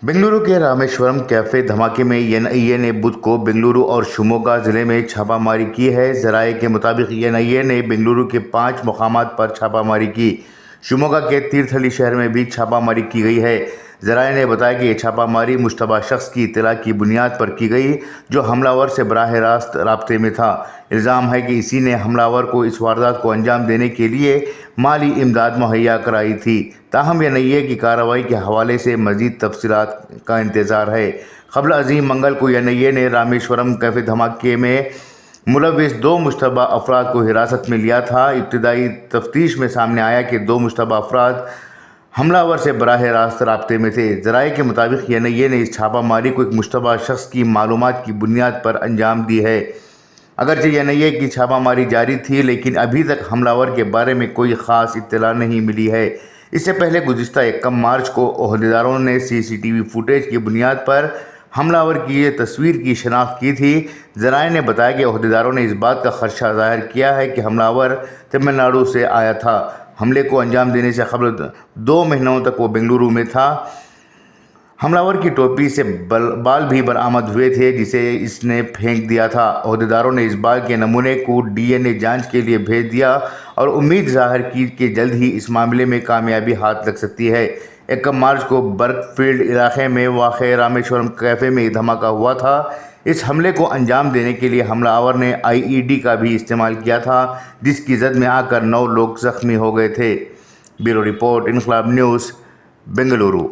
बेंगलुरु के रामेश्वरम कैफे धमाके में एनआईए ने बुध को बेंगलुरु और शिमोगा जिले में छापामारी की है। जराये के मुताबिक एनआईए ने बेंगलुरु के 5 मुकामात पर छापामारी की। शिमोगा के तीर्थहल्ली शहर में भी छापामारी की गई है। जराये ने बताया कि ये छापामारी मुश्तबा शख्स की इत्तला की बुनियाद पर की गई, जो हमलावर से बराह रास्त राब्ते में था। इल्ज़ाम है कि इसी ने हमलावर को इस वारदात को अंजाम देने के लिए माली इमदाद मुहैया कराई थी। ताहम एनआईए की कार्रवाई के हवाले से मज़ीद तफसीलात का इंतज़ार है। क़ब्ल अज़ीम मंगल को एनआईए ने रामेश्वरम कैफे धमाके में मुलव्विस 2 मुश्तबा अफराद को हिरासत में लिया था। इब्तदाई तफ्तीश में सामने आया कि 2 मुश्तबा अफराद हमलावर से बराह रास्त राब्ते में थे। ज़राए के मुताबिक एनआईए ने इस छापामारी को एक मुश्तबा शख्स की मालूमात की बुनियाद पर अंजाम दी है। अगरचे एनआईए की छापामारी जारी थी, लेकिन अभी तक हमलावर के बारे में कोई ख़ास इत्तला नहीं मिली है। इससे पहले गुज़िश्ता 1 मार्च को ओहदेदारों ने सीसीटीवी फुटेज की बुनियाद पर हमलावर की ये तस्वीर की शनाख्त की थी। ज़राए ने बताया कि ओहदेदारों ने इस बात का खदशा ज़ाहिर किया है कि हमलावर तमिलनाडु से आया था। हमले को अंजाम देने से कबल 2 महीनों तक वो बेंगलुरु में था। हमलावर की टोपी से बाल भी बरामद हुए थे, जिसे इसने फेंक दिया था। ओहदेदारों ने इस बाल के नमूने को डीएनए जांच के लिए भेज दिया और उम्मीद ज़ाहिर की कि जल्द ही इस मामले में कामयाबी हाथ लग सकती है। 1 मार्च को बर्कफील्ड इलाके में वाक़े रामेश्वरम कैफ़े में धमाका हुआ था। इस हमले को अंजाम देने के लिए हमलावर ने आईईडी का भी इस्तेमाल किया था, जिसकी जद में आकर 9 लोग ज़ख्मी हो गए थे। ब्यूरो रिपोर्ट, इनकलाब न्यूज़, बेंगलुरु।